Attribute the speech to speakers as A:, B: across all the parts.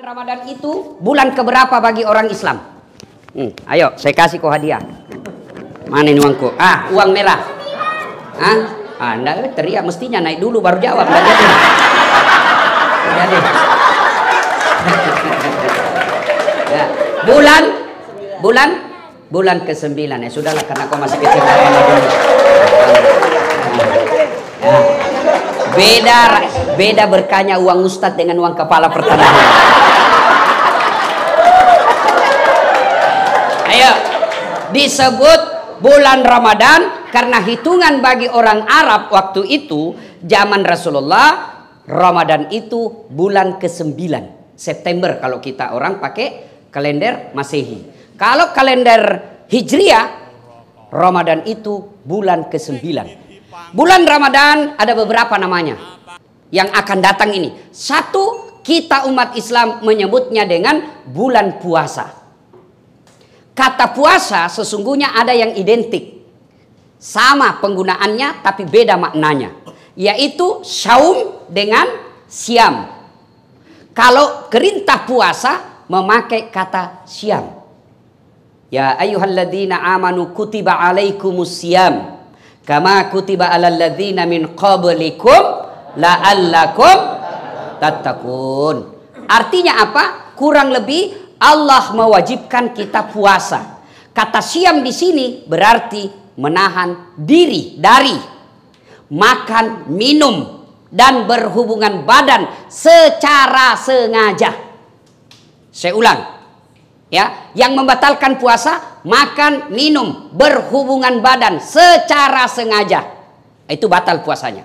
A: Bulan Ramadan itu bulan keberapa bagi orang Islam? Ayo, saya kasih kau hadiah. Mana ini uangku? Uang merah. Anda teriak mestinya naik dulu baru jawab. Jadi. Ya. Bulan ke-9 ya sudahlah karena kau masih kecil. Beda berkahnya uang ustadz dengan uang kepala pertanahan. Ayo, disebut bulan Ramadan karena hitungan bagi orang Arab waktu itu zaman Rasulullah, Ramadan itu bulan ke-9 September kalau kita orang pakai kalender Masehi. Kalau kalender Hijriah, Ramadan itu bulan ke-9. Bulan Ramadan ada beberapa namanya yang akan datang ini. Satu, kita umat Islam menyebutnya dengan bulan puasa. Kata puasa sesungguhnya ada yang identik. Sama penggunaannya tapi beda maknanya. Yaitu saum dengan siam. Kalau perintah puasa memakai kata siam. Ya ayyuhalladzina amanu kutiba alaikumus siam. Kama kutiba alal ladzina min qablikum la'allakum tattaqun. Artinya apa? Kurang lebih Allah mewajibkan kita puasa. Kata siam di sini berarti menahan diri dari makan, minum dan berhubungan badan secara sengaja. Saya ulang. Ya, yang membatalkan puasa, makan, minum, berhubungan badan secara sengaja. Itu batal puasanya.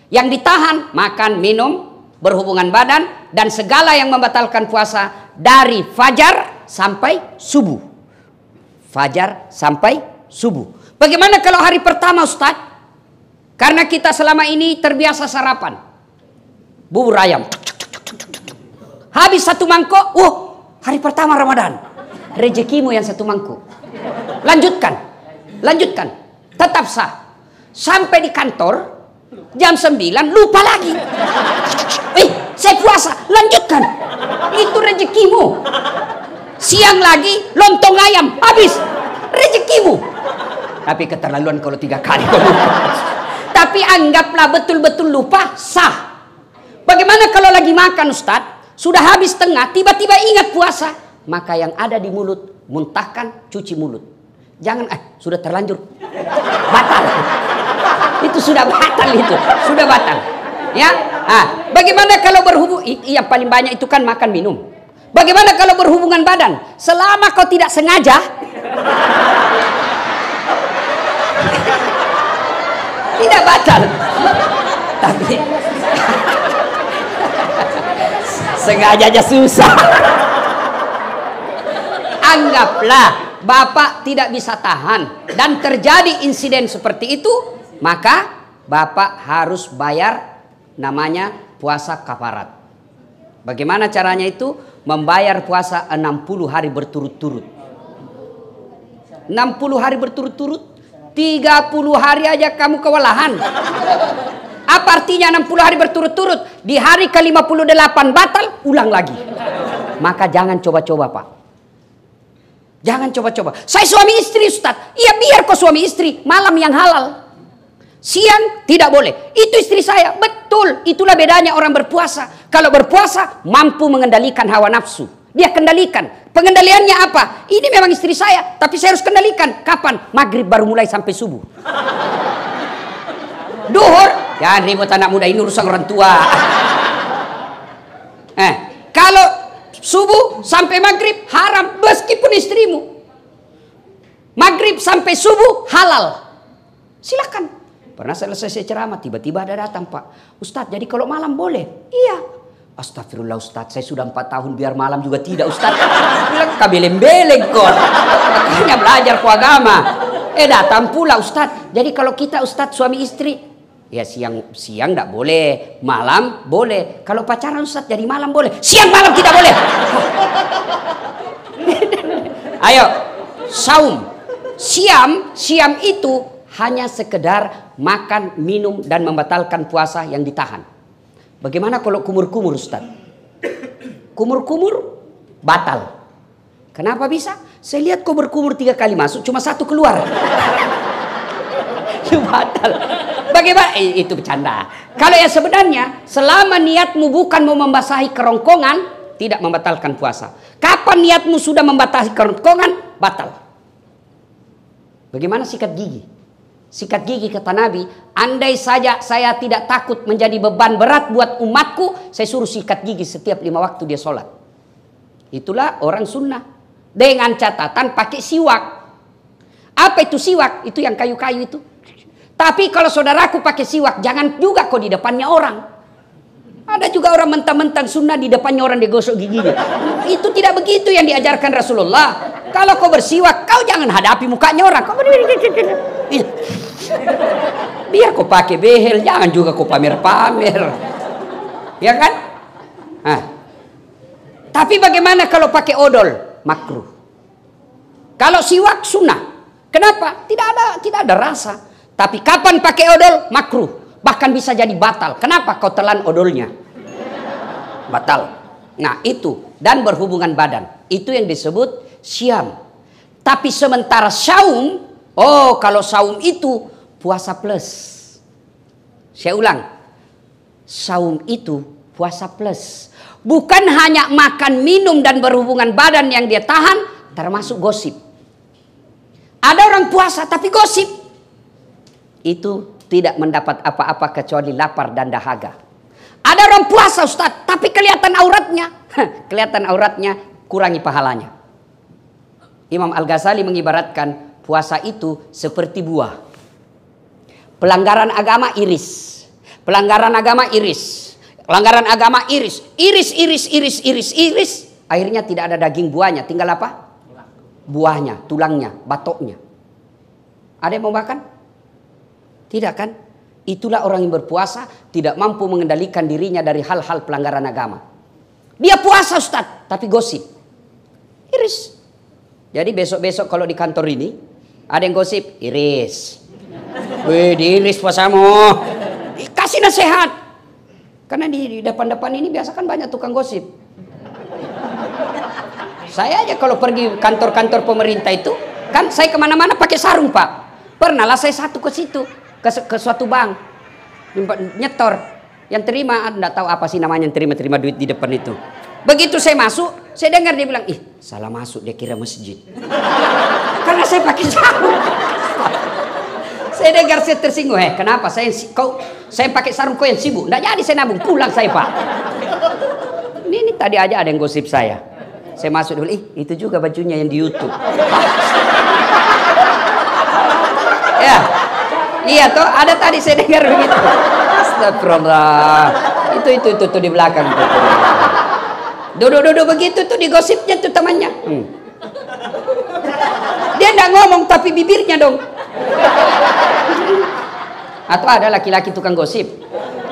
A: Yang ditahan, makan, minum, berhubungan badan dan segala yang membatalkan puasa dari fajar sampai subuh. Fajar sampai subuh. Bagaimana kalau hari pertama, Ustaz? Karena kita selama ini terbiasa sarapan. Bubur ayam. Habis satu mangkok, hari pertama Ramadan. Rezekimu yang satu mangkuk. Lanjutkan. Tetap sah. Sampai di kantor jam 9 lupa lagi. Saya puasa. Lanjutkan. Itu rezekimu. Siang lagi lontong ayam. Habis. Rezekimu. Tapi keterlaluan kalau 3 kali. Tapi anggaplah betul-betul lupa, sah. Bagaimana kalau lagi makan, Ustadz? Sudah habis tengah, tiba-tiba ingat puasa. Maka yang ada di mulut, muntahkan, cuci mulut. Jangan, sudah terlanjur. Batal. Itu sudah batal itu. Sudah batal. Ya. Bagaimana kalau berhubung, yang paling banyak itu kan makan minum. Bagaimana kalau berhubungan badan? Selama kau tidak sengaja, tidak batal. Tapi sengaja aja susah. Anggaplah Bapak tidak bisa tahan dan terjadi insiden seperti itu, maka Bapak harus bayar namanya puasa kafarat. Bagaimana caranya itu? Membayar puasa 60 hari berturut-turut. 60 hari berturut-turut, 30 hari aja kamu kewalahan. Apa artinya 60 hari berturut-turut? Di hari ke-58 batal, ulang lagi. Maka jangan coba-coba, Pak. Jangan coba-coba. Saya suami istri, Ustaz. Iya, biar kok suami istri. Malam yang halal. Siang tidak boleh. Itu istri saya. Betul. Itulah bedanya orang berpuasa. Kalau berpuasa, mampu mengendalikan hawa nafsu. Dia kendalikan. Pengendaliannya apa? Ini memang istri saya, tapi saya harus kendalikan. Kapan? Maghrib baru mulai sampai subuh. Duhur, jangan ribut anak muda, ini urusan orang tua. Kalau subuh sampai maghrib haram meskipun istrimu. Maghrib sampai subuh halal. Silakan. Pernah selesai ceramah tiba-tiba ada datang, Pak Ustadz, jadi kalau malam boleh? Iya. Astagfirullah Ustadz, saya sudah 4 tahun biar malam juga tidak Ustadz. Bilang kabeleng-beleng kok. Makanya belajar ku agama. Datang pula Ustadz. Jadi kalau kita Ustadz suami istri, ya siang tidak boleh, malam boleh. Kalau pacaran Ustadz jadi malam boleh, siang malam tidak boleh. Ayo, saum. Siam itu hanya sekedar makan, minum dan membatalkan puasa yang ditahan. Bagaimana kalau kumur-kumur, Ustaz? kumur-kumur batal. Kenapa bisa? Saya lihat kau berkumur 3 kali masuk, cuma 1 keluar. Itu batal. Bagaimana? Itu bercanda. Kalau yang sebenarnya, selama niatmu bukan mau membasahi kerongkongan, tidak membatalkan puasa. Kapan niatmu sudah membasahi kerongkongan, batal. Bagaimana sikat gigi? Sikat gigi kata Nabi, andai saja saya tidak takut menjadi beban berat buat umatku, saya suruh sikat gigi setiap 5 waktu dia sholat. Itulah orang sunnah. Dengan catatan pakai siwak. Apa itu siwak? Itu yang kayu-kayu itu. Tapi kalau saudaraku pakai siwak, jangan juga kau di depannya orang. Ada juga orang mentang-mentang sunnah di depannya orang digosok giginya. Itu tidak begitu yang diajarkan Rasulullah. Kalau kau bersiwak, kau jangan hadapi mukanya orang. Kau biar kau pakai behel, jangan juga kau pamer-pamer. Ya kan? Nah. Tapi bagaimana kalau pakai odol? Makruh. Kalau siwak sunnah. Kenapa? Tidak ada rasa. Tapi kapan pakai odol? Makruh. Bahkan bisa jadi batal. Kenapa? Kau telan odolnya. Batal. Nah itu. Dan berhubungan badan. Itu yang disebut syam. Tapi sementara saum. Oh kalau saum itu puasa plus. Saya ulang. Saum itu puasa plus. Bukan hanya makan, minum, dan berhubungan badan yang dia tahan. Termasuk gosip. Ada orang puasa tapi gosip. Itu tidak mendapat apa-apa kecuali lapar dan dahaga. Ada orang puasa Ustaz, tapi kelihatan auratnya. Kelihatan auratnya, kurangi pahalanya. Imam Al-Ghazali mengibaratkan puasa itu seperti buah. Pelanggaran agama iris. Pelanggaran agama iris. Pelanggaran agama iris. Iris. Akhirnya tidak ada daging buahnya. Tinggal apa? Buahnya, tulangnya, batoknya. Ada yang mau makan? Tidak kan? Itulah orang yang berpuasa tidak mampu mengendalikan dirinya dari hal-hal pelanggaran agama. Dia puasa Ustaz, tapi gosip. Iris. Jadi besok-besok kalau di kantor ini ada yang gosip, iris. Wih, diiris puasamu. Kasih nasihat. Karena di depan-depan ini biasa kan banyak tukang gosip. Saya aja kalau pergi kantor-kantor pemerintah itu, kan saya kemana-mana pakai sarung Pak. Pernah lah saya satu ke situ. Ke suatu bank nyetor yang terima enggak tahu apa sih namanya yang terima duit di depan itu. Begitu saya masuk, saya dengar dia bilang, ih salah masuk, dia kira masjid. Karena saya pakai sarung. Saya dengar, saya tersinggung. Kenapa saya pakai sarung, kau yang sibuk? Enggak jadi saya nabung, pulang saya Pak. Ini tadi aja ada yang gosip saya. Saya masuk dulu, itu juga bajunya yang di YouTube. Ya. Iya toh, ada tadi saya dengar begitu. Astagfirullah. Itu di belakang tuh. Duduk begitu tuh di gosipnya tuh temannya. Dia enggak ngomong tapi bibirnya dong. Atau ada laki-laki tukang gosip?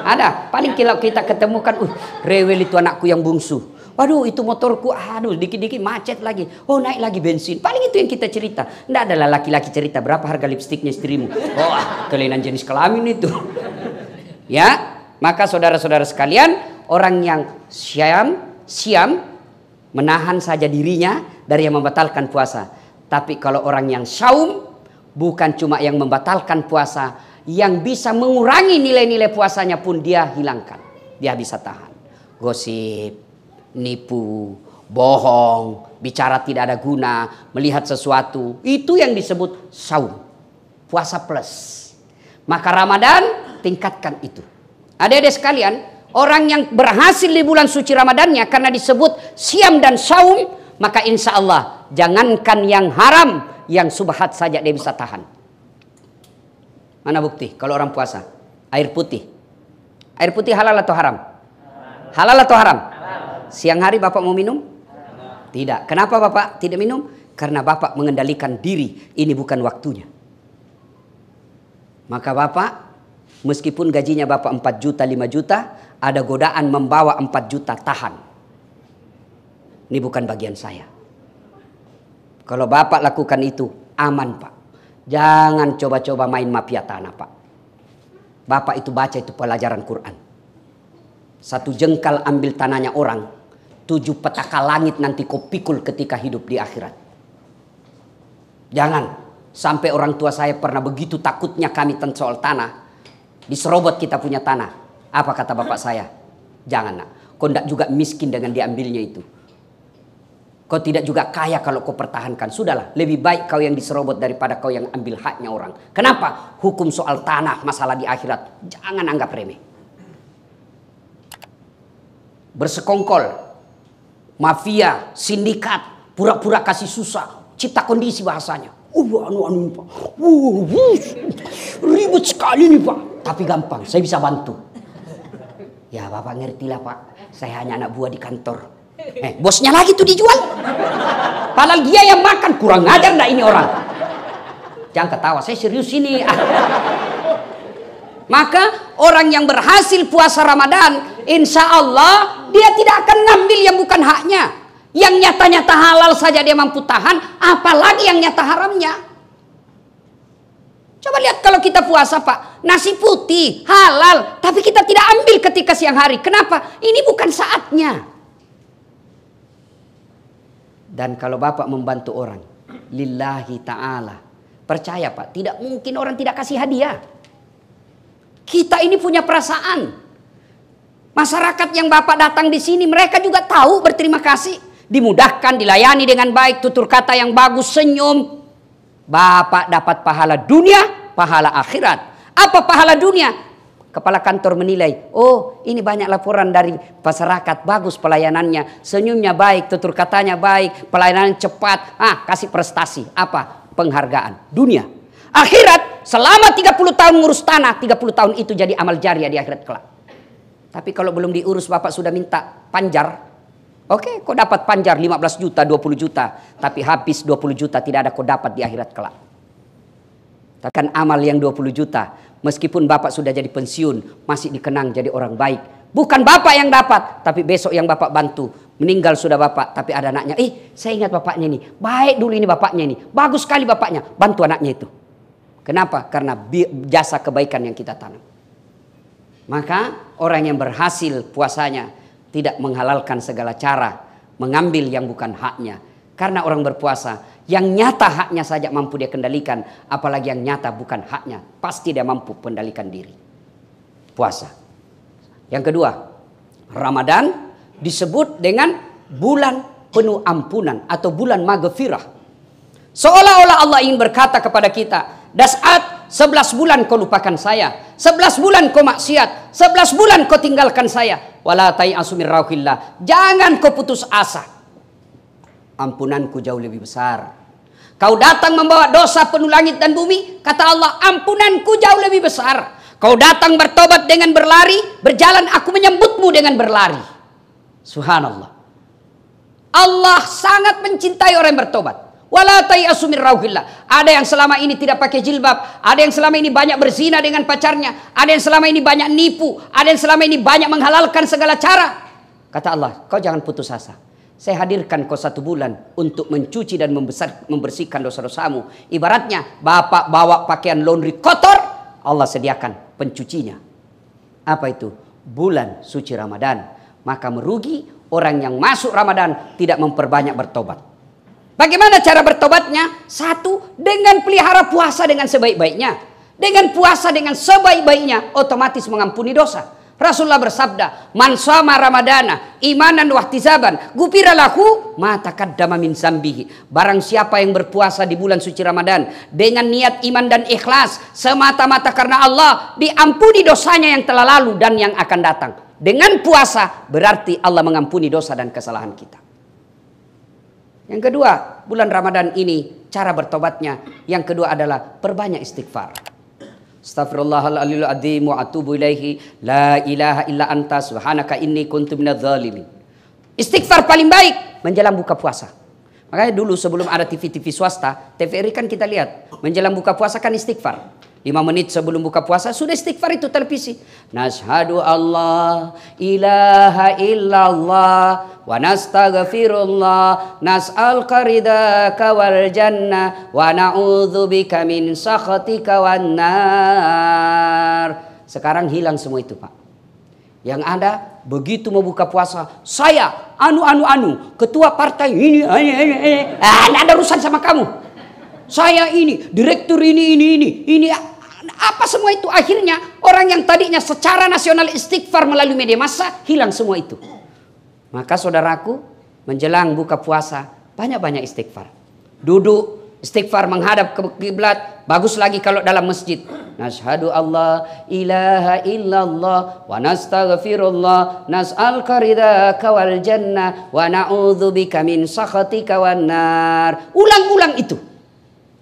A: Ada. Paling kalau kita ketemukan, rewel itu anakku yang bungsu. Waduh itu motorku, dikit-dikit macet lagi. Oh naik lagi bensin. Paling itu yang kita cerita. Nggak adalah laki-laki cerita berapa harga lipstiknya istrimu. Oh kelainan jenis kelamin itu. Ya, maka saudara-saudara sekalian, orang yang siam menahan saja dirinya dari yang membatalkan puasa. Tapi kalau orang yang saum, bukan cuma yang membatalkan puasa, yang bisa mengurangi nilai-nilai puasanya pun dia hilangkan. Dia bisa tahan. Gosip, nipu, bohong, bicara tidak ada guna, melihat sesuatu, itu yang disebut saum, puasa plus. Maka Ramadan tingkatkan itu. Adik-adik sekalian, orang yang berhasil di bulan suci Ramadannya karena disebut siam dan saum, maka insya Allah jangankan yang haram, yang subhat saja dia bisa tahan. Mana bukti kalau orang puasa? Air putih. Air putih halal atau haram? Halal atau haram? Siang hari Bapak mau minum? Tidak. Kenapa Bapak tidak minum? Karena Bapak mengendalikan diri. Ini bukan waktunya. Maka Bapak, meskipun gajinya Bapak 4 juta, 5 juta, ada godaan membawa 4 juta, tahan. Ini bukan bagian saya. Kalau Bapak lakukan itu, aman Pak. Jangan coba-coba main mafia tanah Pak. Bapak itu baca itu pelajaran Quran. 1 jengkal ambil tanahnya orang, 7 petaka langit nanti kau pikul ketika hidup di akhirat. Jangan sampai orang tua saya pernah begitu takutnya kami tentang soal tanah. Diserobot kita punya tanah. Apa kata bapak saya? Jangan nak. Kau tidak juga miskin dengan diambilnya itu. Kau tidak juga kaya kalau kau pertahankan. Sudahlah, lebih baik kau yang diserobot daripada kau yang ambil haknya orang. Kenapa? Hukum soal tanah, masalah di akhirat. Jangan anggap remeh. Bersekongkol, mafia, sindikat, pura-pura kasih susah, cipta kondisi bahasanya. Pak. Ribut sekali nih Pak. Tapi gampang, saya bisa bantu. Ya Bapak ngertilah Pak, saya hanya anak buah di kantor. Bosnya lagi tuh dijual. Padahal dia yang makan, kurang ngajar enggak ini orang. Jangan ketawa, saya serius ini. Maka orang yang berhasil puasa Ramadan, insya Allah dia tidak akan ngambil yang bukan haknya. Yang nyata-nyata halal saja dia mampu tahan, apalagi yang nyata haramnya. Coba lihat kalau kita puasa Pak, nasi putih halal, tapi kita tidak ambil ketika siang hari. Kenapa? Ini bukan saatnya. Dan kalau Bapak membantu orang, lillahi ta'ala, percaya Pak, tidak mungkin orang tidak kasih hadiah. Kita ini punya perasaan. Masyarakat yang Bapak datang di sini, mereka juga tahu berterima kasih. Dimudahkan, dilayani dengan baik, tutur kata yang bagus, senyum. Bapak dapat pahala dunia, pahala akhirat. Apa pahala dunia? Kepala kantor menilai, oh ini banyak laporan dari masyarakat, bagus pelayanannya, senyumnya baik, tutur katanya baik, pelayanan cepat, kasih prestasi. Apa? Penghargaan. Dunia. Akhirat, selama 30 tahun ngurus tanah, 30 tahun itu jadi amal jariah di akhirat kelak. Tapi kalau belum diurus, Bapak sudah minta panjar. Oke, kau dapat panjar 15 juta, 20 juta. Tapi habis 20 juta tidak ada kau dapat di akhirat kelak. Takkan amal yang 20 juta. Meskipun Bapak sudah jadi pensiun, masih dikenang jadi orang baik. Bukan Bapak yang dapat, tapi besok yang Bapak bantu. Meninggal sudah Bapak, tapi ada anaknya. Saya ingat bapaknya ini. Baik dulu ini bapaknya ini. Bagus sekali bapaknya. Bantu anaknya itu. Kenapa? Karena jasa kebaikan yang kita tanam. Maka orang yang berhasil puasanya tidak menghalalkan segala cara, mengambil yang bukan haknya. Karena orang berpuasa, yang nyata haknya saja mampu dia kendalikan, apalagi yang nyata bukan haknya, pasti dia mampu kendalikan diri. Puasa. Yang kedua, Ramadan disebut dengan bulan penuh ampunan atau bulan maghfirah. Seolah-olah Allah ingin berkata kepada kita, Das'at 11 bulan kau lupakan saya, 11 bulan kau maksiat, 11 bulan kau tinggalkan saya. Wala tai'asu min rauhillah. Jangan kau putus asa. Ampunanku jauh lebih besar. Kau datang membawa dosa penuh langit dan bumi, kata Allah, ampunanku jauh lebih besar. Kau datang bertobat dengan berlari, berjalan aku menyambutmu dengan berlari. Subhanallah. Allah sangat mencintai orang yang bertobat. Wala tai'asu min rauhillah. Ada yang selama ini tidak pakai jilbab, ada yang selama ini banyak berzina dengan pacarnya, ada yang selama ini banyak nipu, ada yang selama ini banyak menghalalkan segala cara. Kata Allah, kau jangan putus asa. Saya hadirkan kau 1 bulan untuk mencuci dan membersihkan dosa-dosamu. Ibaratnya Bapak bawa pakaian laundry kotor, Allah sediakan pencucinya. Apa itu? Bulan suci Ramadan. Maka merugi orang yang masuk Ramadan tidak memperbanyak bertobat. Bagaimana cara bertobatnya? 1, dengan pelihara puasa dengan sebaik-baiknya. Dengan puasa dengan sebaik-baiknya, otomatis mengampuni dosa. Rasulullah bersabda, Man shoma Ramadana imanan wahtisaban gufira lahu ma taqaddama min zambihi. Barang siapa yang berpuasa di bulan suci Ramadan dengan niat iman dan ikhlas semata-mata karena Allah, diampuni dosanya yang telah lalu dan yang akan datang. Dengan puasa berarti Allah mengampuni dosa dan kesalahan kita. Yang kedua, bulan Ramadan ini cara bertobatnya. Yang kedua adalah perbanyak istighfar. Astaghfirullahaladzim wa atubu ilaihi la ilaha illa anta subhanaka inni kuntu minadz zalimin. Istighfar paling baik menjelang buka puasa. Makanya dulu sebelum ada TV-TV swasta, TVRI kan kita lihat menjelang buka puasa kan istighfar. 5 menit sebelum buka puasa sudah istighfar itu televisi. Nashhadu Allah ilaha illallah wa nastaghfirullah nas'aluka ridaka wal jannah wa na'udzubika min sakhatika wan nar. Sekarang hilang semua itu Pak. Yang ada begitu mau buka puasa, saya ketua partai ini, nggak ada urusan sama kamu. Saya ini direktur ini apa semua itu. Akhirnya orang yang tadinya secara nasional istighfar melalui media massa hilang semua itu. Maka saudaraku, menjelang buka puasa banyak-banyak istighfar. Duduk istighfar menghadap ke kiblat. Bagus lagi kalau dalam masjid. Nashhadu Allah ilaha illallah wa nastaghfirullah nas'aluka ridhaka wal jannah wa na'udzubika min sakhatika wan nar. Ulang-ulang itu.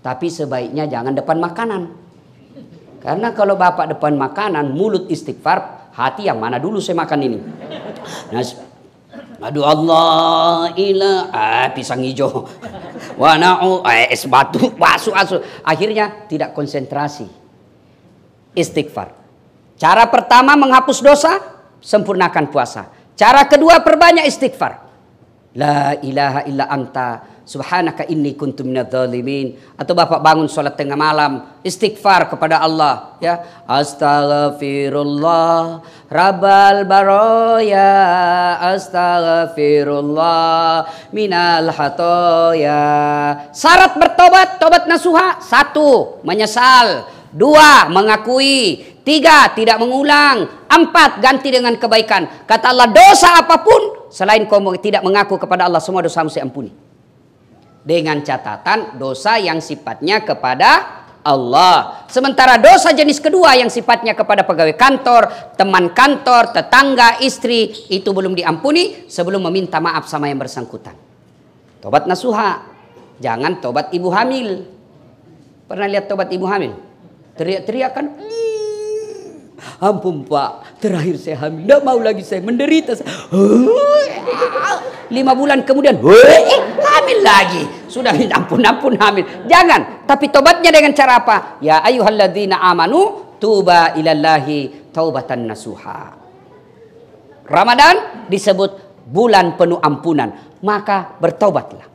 A: Tapi sebaiknya jangan depan makanan. Karena kalau bapak depan makanan, mulut istighfar, hati yang mana dulu saya makan ini. Aduh Allah ilah, pisang hijau. Wana'u, es batu, asu. Akhirnya tidak konsentrasi. Istighfar. Cara pertama menghapus dosa, sempurnakan puasa. Cara kedua perbanyak istighfar. La ilaha illa anta subhanaka inni kuntu minadh-dhalimin. Atau bapak bangun sholat tengah malam, istighfar kepada Allah, ya. Astaghfirullah rabbal baroya, astaghfirullah minal hatoya. Syarat bertobat, tobat nasuha. 1. Menyesal. 2. Mengakui. 3. Tidak mengulang. 4. Ganti dengan kebaikan. Kata Allah, dosa apapun selain kau tidak mengaku kepada Allah, semua dosamu saya ampuni. Dengan catatan dosa yang sifatnya kepada Allah. Sementara dosa jenis kedua yang sifatnya kepada pegawai kantor, teman kantor, tetangga, istri, itu belum diampuni sebelum meminta maaf sama yang bersangkutan. Tobat nasuha. Jangan tobat ibu hamil. Pernah lihat tobat ibu hamil? Teriak-teriak kan, ampun Pak, terakhir saya hamil, tidak mau lagi saya menderita. 5 bulan kemudian, hamil lagi. Sudah minta ampun hamil. Jangan, tapi tobatnya dengan cara apa? Ya ayyuhalladzina amanu tuba ilallahi taubatan nasuha. Ramadan disebut bulan penuh ampunan, maka bertobatlah.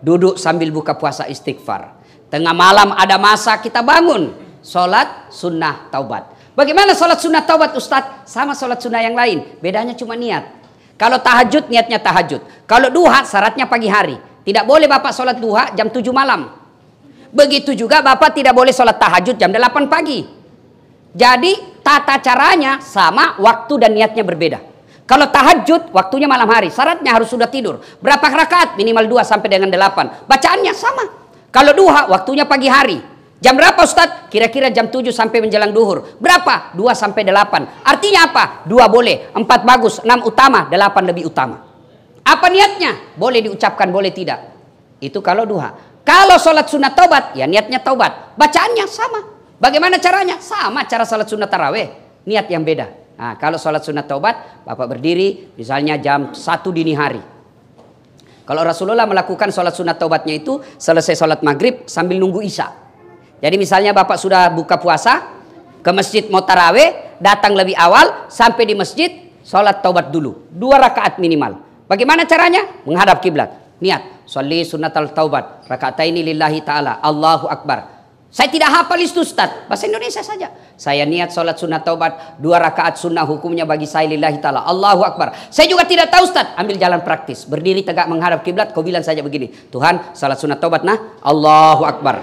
A: Duduk sambil buka puasa istighfar. Tengah malam ada masa kita bangun, sholat sunnah taubat. Bagaimana sholat sunnah taubat Ustadz? Sama sholat sunnah yang lain, bedanya cuma niat. Kalau tahajud niatnya tahajud. Kalau duha syaratnya pagi hari. Tidak boleh bapak sholat duha jam 7 malam. Begitu juga bapak tidak boleh sholat tahajud jam 8 pagi. Jadi tata caranya sama, waktu dan niatnya berbeda. Kalau tahajud waktunya malam hari, syaratnya harus sudah tidur. Berapa rakaat? Minimal 2 sampai dengan 8. Bacaannya sama. Kalau duha waktunya pagi hari. Jam berapa Ustadz? Kira-kira jam 7 sampai menjelang duhur. Berapa? 2 sampai 8. Artinya apa? 2 boleh, 4 bagus, 6 utama, 8 lebih utama. Apa niatnya? Boleh diucapkan, boleh tidak. Itu kalau duha. Kalau sholat sunat taubat, ya niatnya taubat. Bacaannya sama. Bagaimana caranya? Sama cara sholat sunat taraweh. Niat yang beda. Nah, kalau sholat sunat taubat, bapak berdiri misalnya jam 1 dini hari. Kalau Rasulullah melakukan sholat sunat taubatnya itu selesai sholat maghrib sambil nunggu isya. Jadi misalnya bapak sudah buka puasa, ke masjid mau taraweh, datang lebih awal, sampai di masjid, sholat taubat dulu. 2 rakaat minimal. Bagaimana caranya? Menghadap kiblat. Niat, sholli sunatal taubat, rakataini lillahi ta'ala, Allahu Akbar. Saya tidak hafal itu Ustaz, bahasa Indonesia saja. Saya niat sholat sunat taubat, 2 rakaat sunnah hukumnya bagi saya lillahi ta'ala, Allahu Akbar. Saya juga tidak tahu Ustaz, ambil jalan praktis. Berdiri tegak menghadap kiblat, kau bilang saja begini, Tuhan sholat sunat taubat nah, Allahu Akbar.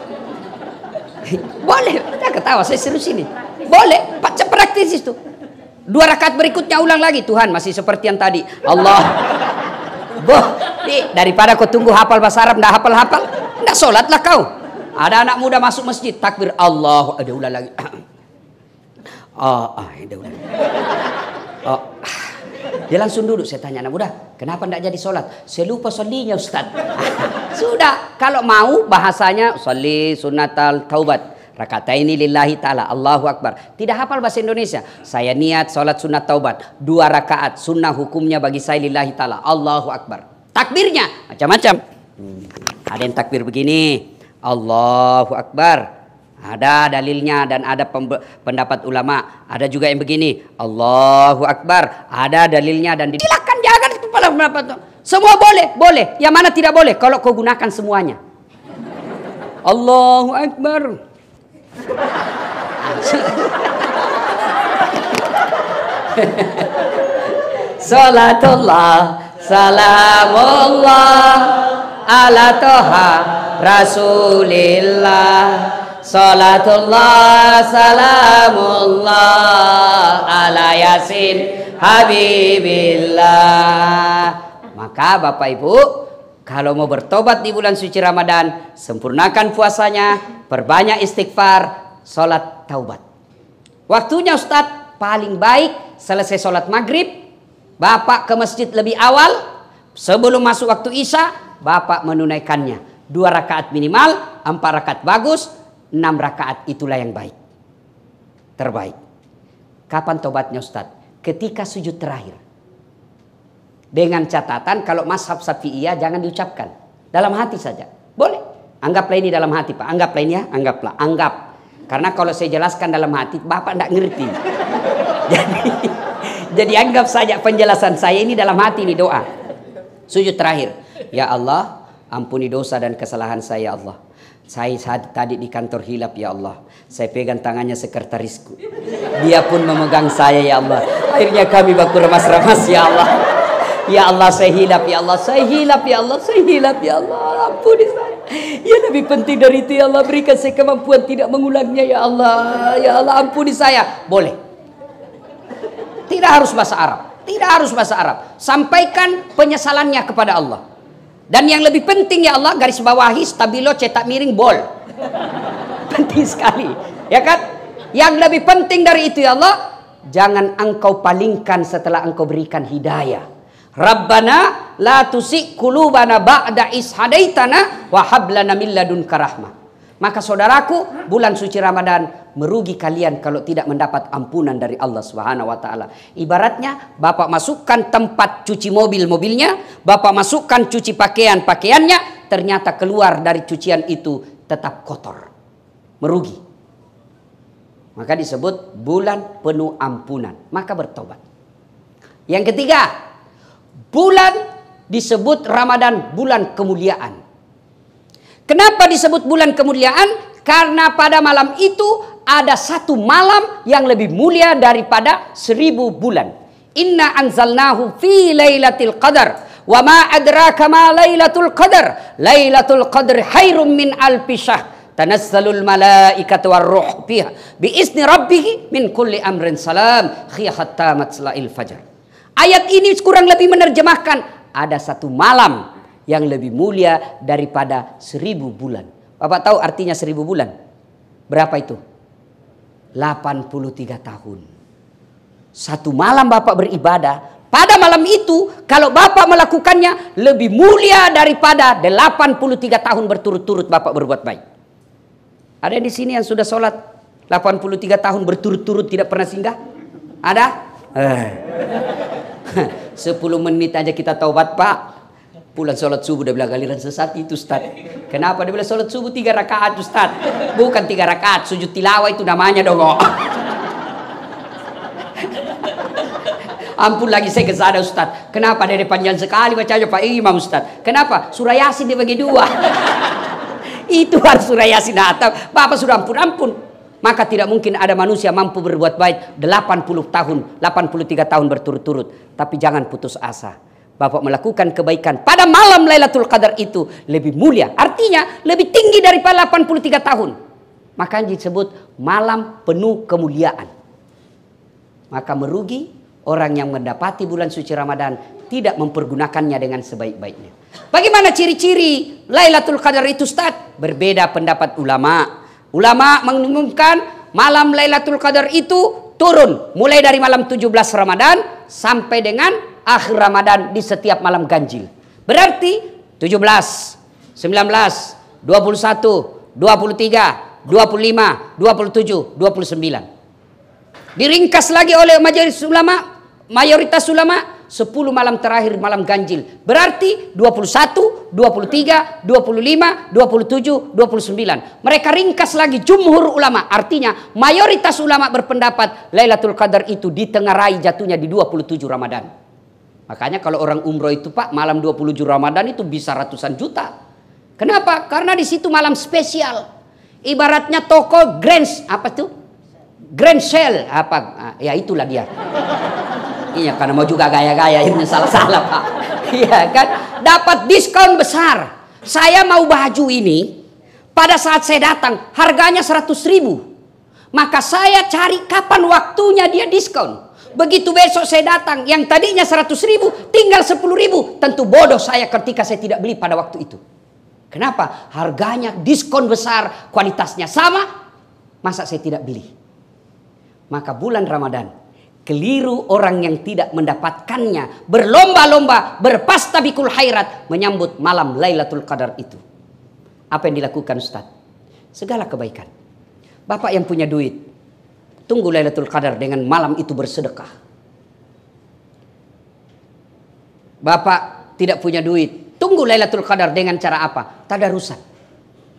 A: Boleh, kita ketawa, saya serius ini. Boleh, baca praktis itu. 2 rakaat berikutnya ulang lagi, Tuhan masih seperti yang tadi, Allah. Boh, daripada kau tunggu hafal bahasa Arab, nggak hafal-hafal, nggak sholatlah kau. Ada anak muda masuk masjid, takbir Allah, ada ulang lagi. Ada ulang. Dia langsung duduk, saya tanya anak muda, kenapa tidak jadi sholat? Saya lupa sholinya Ustaz. Sudah, kalau mau bahasanya sholli sunatal taubat, rakataini lillahi ta'ala, Allahu Akbar. Tidak hafal bahasa Indonesia. Saya niat sholat sunat taubat, 2 rakaat, sunnah hukumnya bagi saya lillahi ta'ala, Allahu Akbar. Takbirnya macam-macam. Ada yang takbir begini, Allahu Akbar. Ada dalilnya dan ada pendapat ulama. Ada juga yang begini, Allahu Akbar. Ada dalilnya dan silakan jangan kepala pendapat. Semua boleh, boleh. Yang mana tidak boleh? Kalau kau gunakan semuanya. Allahu Akbar. Salatullah salamullah ala toha rasulillah. Salatullah salamullah ala yasin habibillah. Maka Bapak Ibu, kalau mau bertobat di bulan suci Ramadan, sempurnakan puasanya, perbanyak istighfar, sholat taubat. Waktunya Ustadz paling baik selesai sholat maghrib, Bapak ke masjid lebih awal, sebelum masuk waktu Isya, Bapak menunaikannya. 2 rakaat minimal, 4 rakaat bagus, 6 rakaat itulah yang baik. Terbaik. Kapan tobatnya Ustadz? Ketika sujud terakhir. Dengan catatan kalau mazhab Syafi'iyah jangan diucapkan. Dalam hati saja. Boleh. Anggaplah ini dalam hati Pak. Anggaplah ini ya. Anggaplah. Anggap. Karena kalau saya jelaskan dalam hati, Bapak tidak ngerti. Jadi anggap saja penjelasan saya ini dalam hati, ini doa. Sujud terakhir. Ya Allah, ampuni dosa dan kesalahan saya ya Allah. Saya tadi di kantor hilap ya Allah. Saya pegang tangannya sekretarisku. Dia pun memegang saya ya Allah. Akhirnya kami baku remas-remas ya Allah. Ya Allah saya hilap ya Allah. Saya hilap ya Allah. Saya hilap ya Allah. Ampuni saya. Ya lebih penting dari itu ya Allah. Berikan saya kemampuan tidak mengulangnya ya Allah. Ya Allah ampuni saya. Boleh. Tidak harus bahasa Arab. Tidak harus bahasa Arab. Sampaikan penyesalannya kepada Allah. Dan yang lebih penting ya Allah, garis bawahi, stabilo, cetak miring, bol. Penting sekali. Ya kan? Yang lebih penting dari itu ya Allah, jangan engkau palingkan setelah engkau berikan hidayah. Rabbana la tusik qulubana ba'da is hadaitana wa hab lana min ladunka rahmah. Maka saudaraku, bulan suci Ramadan merugi kalian kalau tidak mendapat ampunan dari Allah Subhanahu wa taala. Ibaratnya Bapak masukkan tempat cuci mobilnya, Bapak masukkan cuci pakaiannya, ternyata keluar dari cucian itu tetap kotor. Merugi. Maka disebut bulan penuh ampunan. Maka bertobat. Yang ketiga, bulan disebut Ramadan bulan kemuliaan. Kenapa disebut bulan kemuliaan? Karena pada malam itu ada satu malam yang lebih mulia daripada 1000 bulan. Inna anzalnahu fi lailatul qadar. Wa ma adraka ma lailatul qadar. Lailatul qadr khairum min alfi syahr. Tanazzalul malaikatu warruh fiha bi izni rabbih min kulli amrin salam. Khiyat tamat salail fajar. Ayat ini kurang lebih menerjemahkan ada satu malam yang lebih mulia daripada 1000 bulan. Bapak tahu artinya 1000 bulan? Berapa itu? 83 tahun. Satu malam Bapak beribadah. Pada malam itu, kalau Bapak melakukannya, lebih mulia daripada 83 tahun berturut-turut Bapak berbuat baik. Ada di sini yang sudah sholat 83 tahun berturut-turut tidak pernah singgah? Ada? 10 menit aja kita taubat Pak. Pulang sholat subuh dia bilang galiran sesat itu Ustaz. Kenapa dia bilang sholat subuh 3 rakaat Ustaz? Bukan 3 rakaat, sujud tilawah itu namanya dong. Ampun lagi saya kesana Ustaz. Kenapa dari panjang sekali bacanya Pak Imam Ustaz? Kenapa? Surah Yasin dibagi 2. Itu harus surah Yasin atau Bapak sudah ampun. Maka tidak mungkin ada manusia mampu berbuat baik 80 tahun, 83 tahun berturut-turut. Tapi jangan putus asa. Bapak melakukan kebaikan pada malam Lailatul Qadar itu lebih mulia. Artinya lebih tinggi daripada 83 tahun. Makanya disebut malam penuh kemuliaan. Maka merugi orang yang mendapati bulan suci Ramadan tidak mempergunakannya dengan sebaik-baiknya. Bagaimana ciri-ciri Lailatul Qadar itu Ustaz? Berbeda pendapat ulama. Ulama mengumumkan malam Lailatul Qadar itu turun mulai dari malam 17 Ramadan sampai dengan akhir Ramadan di setiap malam ganjil. Berarti 17, 19, 21, 23, 25, 27, 29. Diringkas lagi oleh mayoritas ulama 10 malam terakhir malam ganjil. Berarti 21, 23, 25, 27, 29. Mereka ringkas lagi jumhur ulama. Artinya mayoritas ulama berpendapat Lailatul Qadar itu ditengarai jatuhnya di 27 Ramadan. Makanya kalau orang umroh itu Pak malam 27 Ramadan itu bisa ratusan juta. Kenapa? Karena di situ malam spesial. Ibaratnya toko Grand apa tuh? Grand Sale apa? Ya itulah dia. Iya, karena mau juga gaya-gaya, akhirnya salah-salah Pak. Iya kan, dapat diskon besar. Saya mau baju ini, pada saat saya datang harganya 100.000. Maka saya cari kapan waktunya dia diskon. Begitu besok saya datang, yang tadinya 100.000 tinggal 10.000. Tentu bodoh saya ketika saya tidak beli pada waktu itu. Kenapa? Harganya diskon besar, kualitasnya sama, masa saya tidak beli? Maka bulan Ramadan, keliru orang yang tidak mendapatkannya, berlomba-lomba, berpastabikul khairat menyambut malam Lailatul Qadar itu. Apa yang dilakukan Ustaz? Segala kebaikan. Bapak yang punya duit, tunggu Lailatul Qadar dengan malam itu bersedekah. Bapak tidak punya duit, tunggu Lailatul Qadar dengan cara apa? Tadarusan.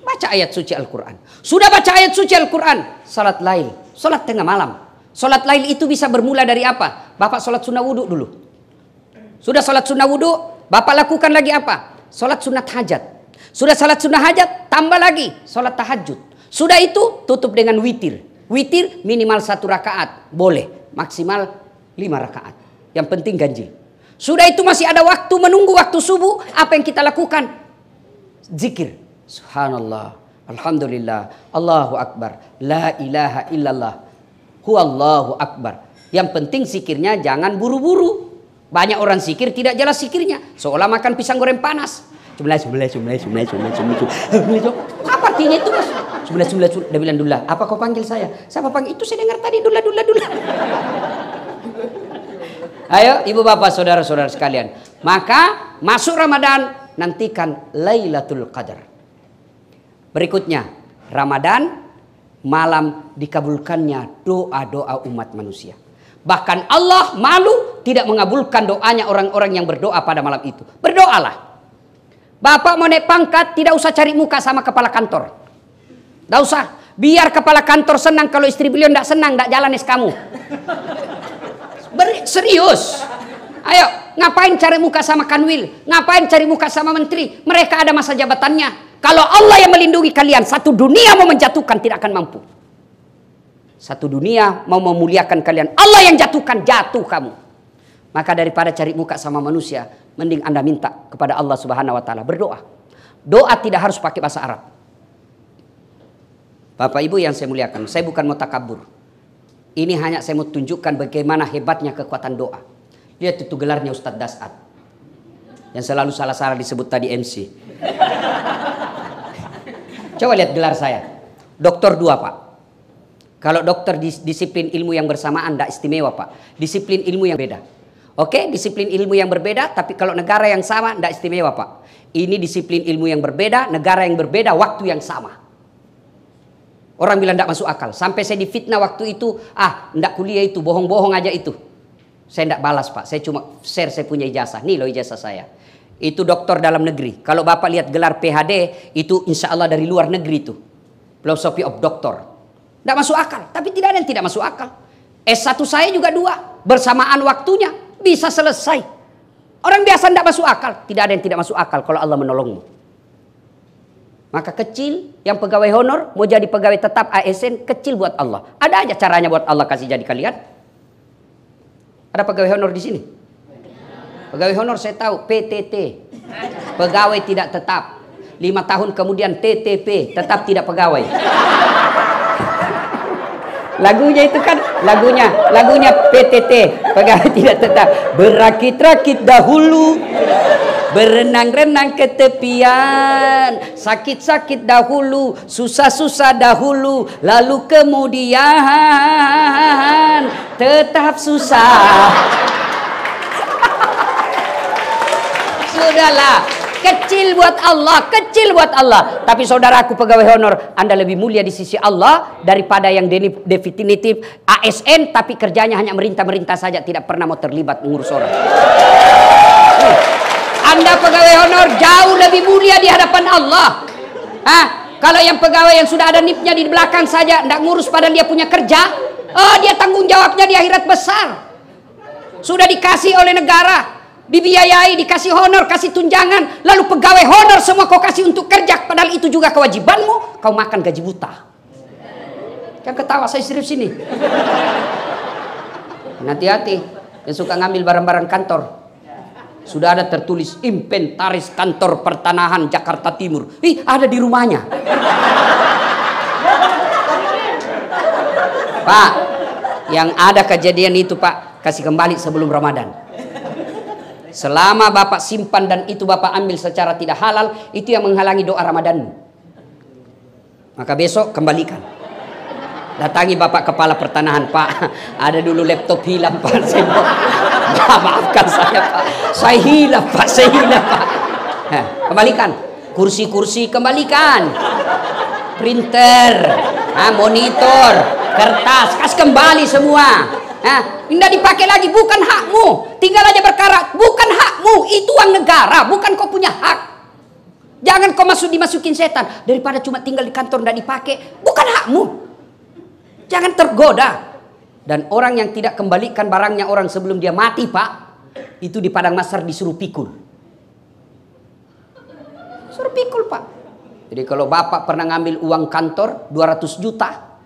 A: Baca ayat suci Al-Quran. Sudah baca ayat suci Al-Quran, salat lail, salat tengah malam. Salat lail itu bisa bermula dari apa? Bapak salat sunnah wudhu dulu. Sudah salat sunnah wudhu, Bapak lakukan lagi apa? Salat sunat hajat. Sudah salat sunnah hajat, tambah lagi salat tahajud. Sudah itu tutup dengan witir. Witir minimal 1 rakaat, boleh maksimal 5 rakaat. Yang penting ganjil. Sudah itu masih ada waktu menunggu waktu subuh. Apa yang kita lakukan? Zikir. Subhanallah, alhamdulillah, Allahu Akbar, la ilaha illallah, huwallahu Akbar. Yang penting zikirnya jangan buru-buru. Banyak orang zikir tidak jelas zikirnya, seolah makan pisang goreng panas. Apa artinya itu Mas? Dia bilang dula. Apa kau panggil saya? Siapa panggil? Itu saya dengar tadi dula. Ayo ibu bapak saudara-saudara sekalian. Maka masuk Ramadan, nantikan Lailatul Qadar. Berikutnya, Ramadan malam dikabulkannya doa-doa umat manusia. Bahkan Allah malu tidak mengabulkan doanya orang-orang yang berdoa pada malam itu. Berdoalah. Bapak mau naik pangkat, tidak usah cari muka sama kepala kantor. Tidak usah. Biar kepala kantor senang, kalau istri beliau tidak senang, tidak jalan kamu. Serius. Ayo, ngapain cari muka sama kanwil? Ngapain cari muka sama menteri? Mereka ada masa jabatannya. Kalau Allah yang melindungi kalian, satu dunia mau menjatuhkan tidak akan mampu. Satu dunia mau memuliakan kalian, Allah yang jatuhkan, jatuh kamu. Maka daripada cari muka sama manusia, mending Anda minta kepada Allah Subhanahu wa taala, berdoa. Doa tidak harus pakai bahasa Arab. Bapak Ibu yang saya muliakan, saya bukan mau takabur. Ini hanya saya mau tunjukkan bagaimana hebatnya kekuatan doa. Lihat itu gelarnya Ustadz Dasat. Yang selalu salah-salah disebut tadi MC. Coba lihat gelar saya. Doktor 2 Pak. Kalau dokter disiplin ilmu yang bersamaan tidak istimewa Pak. Disiplin ilmu yang beda. Oke, disiplin ilmu yang berbeda, tapi kalau negara yang sama tidak istimewa Pak. Ini disiplin ilmu yang berbeda, negara yang berbeda, waktu yang sama. Orang bilang tidak masuk akal. Sampai saya difitnah waktu itu, tidak kuliah itu, bohong-bohong aja itu. Saya tidak balas Pak, saya cuma share saya punya ijazah. Nih loh ijazah saya. Itu doktor dalam negeri. Kalau Bapak lihat gelar PhD, itu insya Allah dari luar negeri itu. Philosophy of Doctor. Tidak masuk akal, tapi tidak ada yang tidak masuk akal. S1 saya juga 2, bersamaan waktunya, bisa selesai. Orang biasa tidak masuk akal, tidak ada yang tidak masuk akal kalau Allah menolongmu. Maka kecil, yang pegawai honor, mau jadi pegawai tetap ASN, kecil buat Allah. Ada aja caranya buat Allah kasih jadi kalian. Ada pegawai honor di sini? Pegawai honor saya tahu, PTT. Pegawai tidak tetap. 5 tahun kemudian TTP, tetap tidak pegawai. Lagunya itu kan, lagunya PTT, pegawai tidak tetap. Berakit-rakit dahulu, berenang-renang ke tepian, sakit-sakit dahulu, susah-susah dahulu, lalu kemudian tetap susah. Sudahlah, kecil buat Allah, kecil buat Allah. Tapi saudaraku pegawai honor, Anda lebih mulia di sisi Allah daripada yang definitif ASN tapi kerjanya hanya merintah-merintah saja, tidak pernah mau terlibat mengurus orang. Anda pegawai honor jauh lebih mulia di hadapan Allah. Kalau yang pegawai yang sudah ada nipnya di belakang saja, tidak ngurus padahal dia punya kerja, dia tanggung jawabnya di akhirat besar. Sudah dikasih oleh negara, dibiayai, dikasih honor, kasih tunjangan, lalu pegawai honor semua kau kasih untuk kerja, padahal itu juga kewajibanmu, kau makan gaji buta. Jangan ketawa, saya serius ini. Hati-hati. Yang suka ngambil barang-barang kantor. Sudah ada tertulis inventaris kantor pertanahan Jakarta Timur. Ih, ada di rumahnya. Pak, yang ada kejadian itu Pak, kasih kembali sebelum Ramadan. Selama Bapak simpan dan itu Bapak ambil secara tidak halal, itu yang menghalangi doa Ramadanmu. Maka besok kembalikan. Datangi Bapak Kepala Pertanahan, Pak, ada dulu laptop hilang Pak. Maafkan saya Pak, saya hilang Pak, saya hilang Pak. Kembalikan. Kursi-kursi kembalikan. Printer, monitor, kertas, kasih kembali semua. Tidak dipakai lagi, bukan hakmu. Tinggal aja berkarat, bukan hakmu. Itu uang negara, bukan kau punya hak. Jangan kau dimasukin setan. Daripada cuma tinggal di kantor tidak dipakai, bukan hakmu. Jangan tergoda. Dan orang yang tidak kembalikan barangnya orang sebelum dia mati Pak, itu di padang mahsyar disuruh pikul. Suruh pikul Pak. Jadi kalau Bapak pernah ngambil uang kantor 200 juta,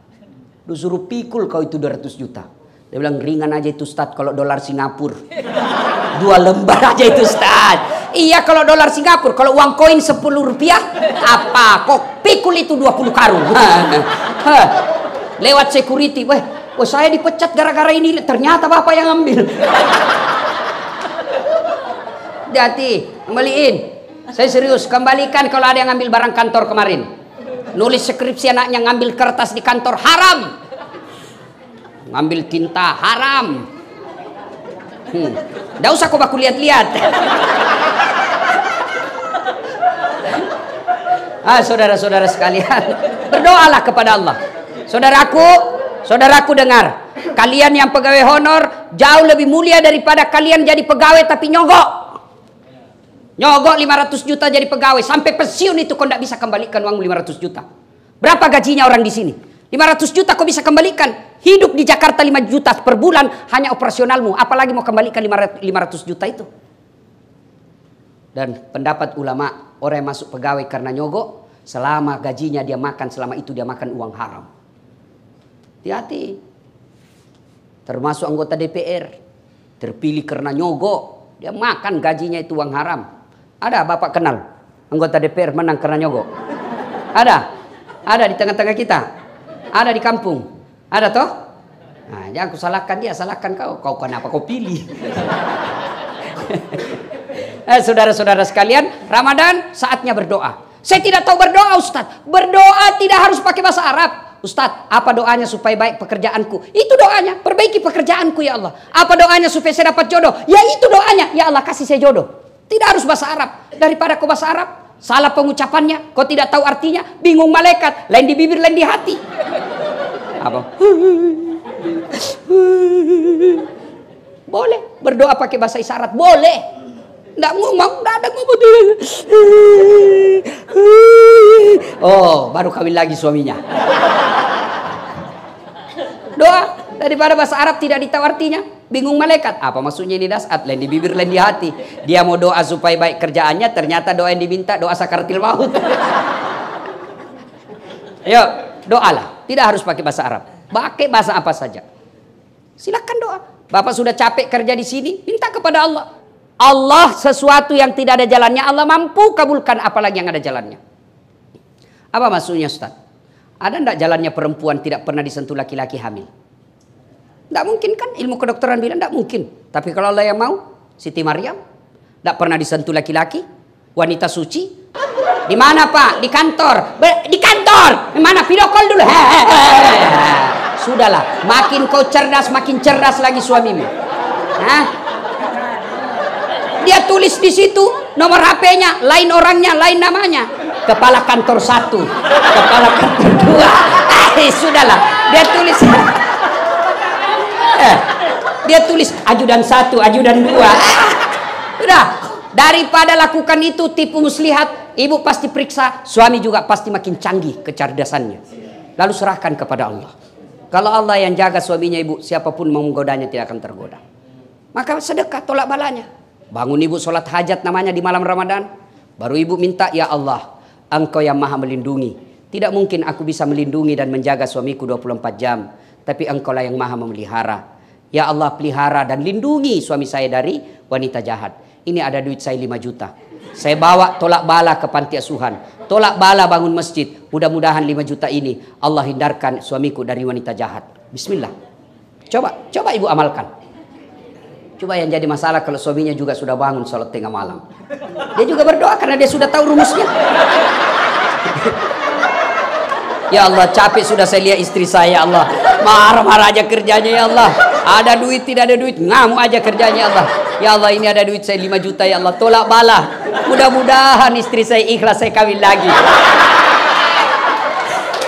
A: disuruh pikul kau itu 200 juta. Dia bilang ringan aja itu Ustaz kalau dolar Singapura. 2 lembar aja itu Ustaz. Iya kalau dolar Singapura, kalau uang koin 10 rupiah, apa? Kok pikul itu 20 karung. Lewat security, saya dipecat gara-gara ini, ternyata Bapak yang ambil. Hati-hati, kembaliin. Saya serius, kembalikan kalau ada yang ngambil barang kantor kemarin. Nulis skripsi anaknya ngambil kertas di kantor haram. Ngambil tinta haram. Nggak usah kok aku lihat-lihat. Saudara-saudara sekalian, berdoalah kepada Allah. Saudaraku dengar. Kalian yang pegawai honor jauh lebih mulia daripada kalian jadi pegawai tapi nyogok. Nyogok 500 juta jadi pegawai sampai pensiun itu kau tidak bisa kembalikan uang 500 juta. Berapa gajinya orang di sini? 500 juta kau bisa kembalikan. Hidup di Jakarta 5 juta per bulan hanya operasionalmu. Apalagi mau kembalikan 500 juta itu. Dan pendapat ulama, orang yang masuk pegawai karena nyogok, selama gajinya dia makan, selama itu dia makan uang haram. Hati-hati. Termasuk anggota DPR. Terpilih karena nyogok. Dia makan gajinya itu uang haram. Ada Bapak kenal anggota DPR menang karena nyogok? Ada di tengah-tengah kita. Ada di kampung. Ada toh? Nah, jangan aku salahkan dia, salahkan kau. Kau kenapa kau pilih? Saudara-saudara sekalian, Ramadan saatnya berdoa. Saya tidak tahu berdoa Ustaz. Berdoa tidak harus pakai bahasa Arab. Ustaz, apa doanya supaya baik pekerjaanku? Itu doanya, perbaiki pekerjaanku ya Allah. Apa doanya supaya saya dapat jodoh? Ya itu doanya, ya Allah kasih saya jodoh. Tidak harus bahasa Arab. Daripada kau bahasa Arab, salah pengucapannya, kau tidak tahu artinya, bingung malaikat, lain di bibir, lain di hati. Apa? Boleh berdoa pakai bahasa isyarat, boleh. Nggak ngomong, nggak ada ngomong. Oh, baru kawin lagi suaminya. Doa daripada bahasa Arab tidak ditahu artinya, bingung malaikat. Apa maksudnya ini dasat? Lain di bibir, lain di hati. Dia mau doa supaya baik kerjaannya, ternyata doa yang diminta doa sakaratil maut. Ayo, doalah. Tidak harus pakai bahasa Arab. Pakai bahasa apa saja. Silakan doa. Bapak sudah capek kerja di sini, minta kepada Allah. Allah sesuatu yang tidak ada jalannya, Allah mampu kabulkan, apalagi yang ada jalannya. Apa maksudnya Ustaz? Ada enggak jalannya perempuan tidak pernah disentuh laki-laki hamil? Tidak mungkin kan? Ilmu kedokteran bilang tidak mungkin. Tapi kalau Allah yang mau, Siti Maryam tidak pernah disentuh laki-laki, wanita suci. Di mana Pak? Di kantor. Di kantor. Di mana? Video call dulu. Sudahlah, makin kau cerdas, makin cerdas lagi suamimu. Dia tulis di situ nomor HP-nya, lain orangnya, lain namanya. Kepala kantor 1, kepala kantor 2. Sudahlah, dia tulis. Dia tulis ajudan 1, ajudan 2. Sudah, daripada lakukan itu tipu muslihat, ibu pasti periksa, suami juga pasti makin canggih kecerdasannya. Lalu serahkan kepada Allah. Kalau Allah yang jaga suaminya ibu, siapapun mau menggodanya tidak akan tergoda. Maka sedekah, tolak balanya. Bangun ibu sholat hajat namanya di malam Ramadan. Baru ibu minta, ya Allah, Engkau yang maha melindungi. Tidak mungkin aku bisa melindungi dan menjaga suamiku 24 jam. Tapi Engkau lah yang maha memelihara. Ya Allah, pelihara dan lindungi suami saya dari wanita jahat. Ini ada duit saya 5 juta. Saya bawa tolak bala ke panti asuhan. Tolak bala bangun masjid. Mudah-mudahan 5 juta ini Allah hindarkan suamiku dari wanita jahat. Bismillah. Coba ibu amalkan. Coba yang jadi masalah kalau suaminya juga sudah bangun sholat tengah malam. Dia juga berdoa karena dia sudah tahu rumusnya. Ya Allah, capek sudah saya lihat istri saya, ya Allah. Marah-marah aja kerjanya, ya Allah. Ada duit, tidak ada duit, ngamuk aja kerjanya, ya Allah. Ya Allah, ini ada duit saya 5 juta, ya Allah. Tolak bala. Mudah-mudahan istri saya ikhlas, saya kawin lagi.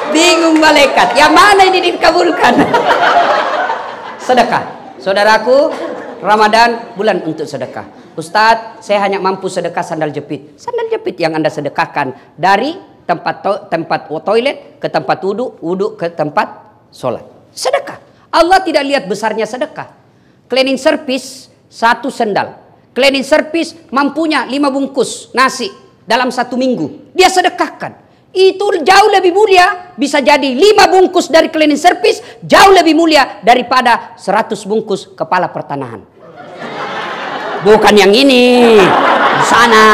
A: Bingung malaikat, yang mana ini dikabulkan? Sedekah. Saudaraku, Ramadan bulan untuk sedekah. Ustadz, saya hanya mampu sedekah sandal jepit. Sandal jepit yang Anda sedekahkan dari tempat toilet ke tempat wudhu ke tempat sholat. Sedekah. Allah tidak lihat besarnya sedekah. Cleaning service 1 sendal. Cleaning service mampunya 5 bungkus nasi dalam 1 minggu. Dia sedekahkan. Itu jauh lebih mulia. Bisa jadi 5 bungkus dari cleaning service jauh lebih mulia daripada 100 bungkus kepala pertanahan. Bukan yang ini. Di sana.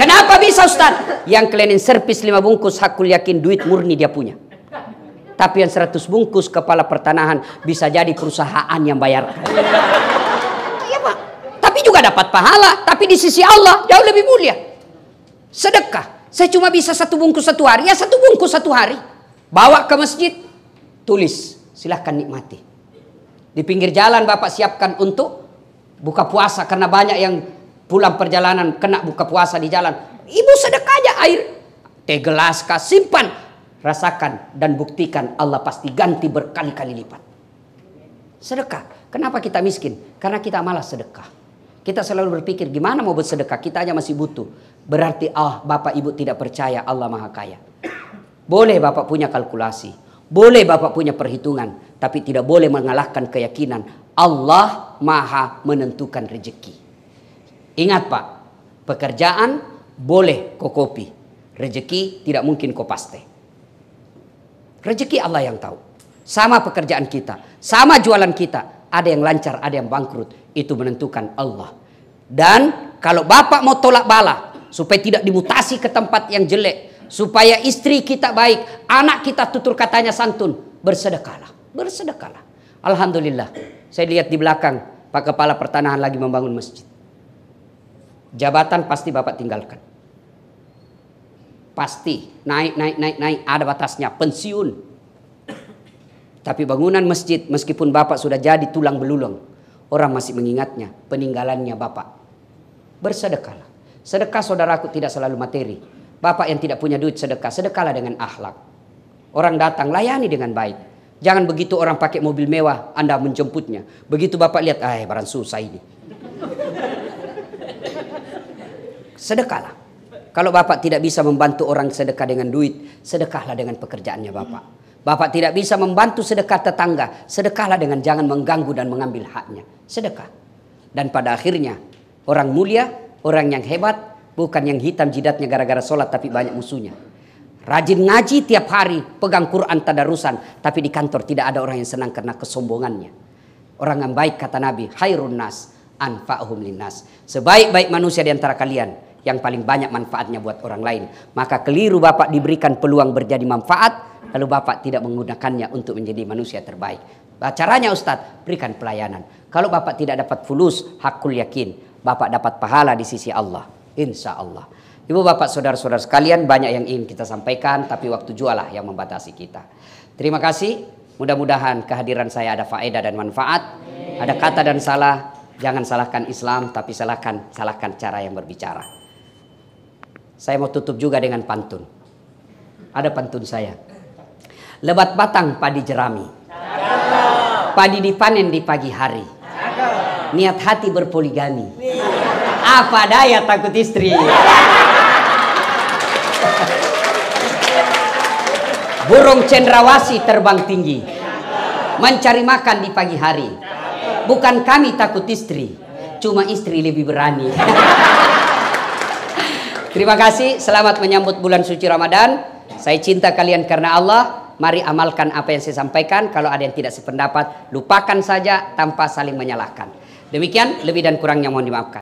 A: Kenapa bisa Ustaz? Yang cleaning service 5 bungkus hakul yakin duit murni dia punya. Tapi yang 100 bungkus kepala pertanahan bisa jadi perusahaan yang bayar. Iya Pak. Tapi juga dapat pahala. Tapi di sisi Allah jauh lebih mulia. Sedekah. Saya cuma bisa 1 bungkus 1 hari. Ya 1 bungkus 1 hari. Bawa ke masjid. Tulis. Silahkan nikmati. Di pinggir jalan Bapak siapkan untuk buka puasa. Karena banyak yang pulang perjalanan kena buka puasa di jalan. Ibu sedekah aja air. Teh gelas kah, simpan. Rasakan dan buktikan Allah pasti ganti berkali-kali lipat. Sedekah. Kenapa kita miskin? Karena kita malas sedekah. Kita selalu berpikir gimana mau bersedekah. Kita aja masih butuh. Berarti Bapak Ibu tidak percaya Allah Maha Kaya. Boleh Bapak punya kalkulasi. Boleh Bapak punya perhitungan. Tapi tidak boleh mengalahkan keyakinan Allah Maha menentukan rezeki. Ingat Pak, pekerjaan boleh kau kopi, rezeki tidak mungkin kau paste. Rezeki Allah yang tahu. Sama pekerjaan kita, sama jualan kita, ada yang lancar, ada yang bangkrut, itu menentukan Allah. Dan kalau Bapak mau tolak bala supaya tidak dimutasi ke tempat yang jelek, supaya istri kita baik, anak kita tutur katanya santun, bersedekahlah, bersedekahlah. Alhamdulillah, saya lihat di belakang Pak Kepala Pertanahan lagi membangun masjid. Jabatan pasti Bapak tinggalkan. Pasti naik, ada batasnya, pensiun. Tapi bangunan masjid meskipun Bapak sudah jadi tulang belulang, orang masih mengingatnya peninggalannya Bapak. Bersedekahlah. Sedekah saudaraku tidak selalu materi. Bapak yang tidak punya duit sedekah, sedekahlah dengan akhlak. Orang datang layani dengan baik. Jangan begitu orang pakai mobil mewah Anda menjemputnya. Begitu Bapak lihat, barang susah ini. Sedekahlah. Kalau Bapak tidak bisa membantu orang sedekah dengan duit, sedekahlah dengan pekerjaannya Bapak. Bapak tidak bisa membantu sedekah tetangga, sedekahlah dengan jangan mengganggu dan mengambil haknya. Sedekah. Dan pada akhirnya, orang mulia, orang yang hebat, bukan yang hitam jidatnya gara-gara sholat tapi banyak musuhnya. Rajin ngaji tiap hari, pegang Quran tadarusan, tapi di kantor tidak ada orang yang senang karena kesombongannya. Orang yang baik kata Nabi, khairun nas anfa'uhum linnas. Sebaik-baik manusia di antara kalian yang paling banyak manfaatnya buat orang lain. Maka keliru Bapak diberikan peluang berjadi manfaat, lalu Bapak tidak menggunakannya untuk menjadi manusia terbaik. Caranya Ustadz, berikan pelayanan. Kalau Bapak tidak dapat fulus, hakul yakin, Bapak dapat pahala di sisi Allah. Insya Allah. Ibu bapak saudara-saudara sekalian, banyak yang ingin kita sampaikan, tapi waktu jualah yang membatasi kita. Terima kasih. Mudah-mudahan kehadiran saya ada faedah dan manfaat. Ada kata dan salah, jangan salahkan Islam, tapi salahkan cara yang berbicara. Saya mau tutup juga dengan pantun. Ada pantun saya. Lebat batang padi jerami, padi dipanen di pagi hari. Niat hati berpoligami, apa daya takut istri. Burung cendrawasih terbang tinggi, mencari makan di pagi hari. Bukan kami takut istri, cuma istri lebih berani. Terima kasih, selamat menyambut bulan suci Ramadan. Saya cinta kalian karena Allah. Mari amalkan apa yang saya sampaikan. Kalau ada yang tidak sependapat, lupakan saja tanpa saling menyalahkan. Demikian, lebih dan kurangnya mohon dimaafkan.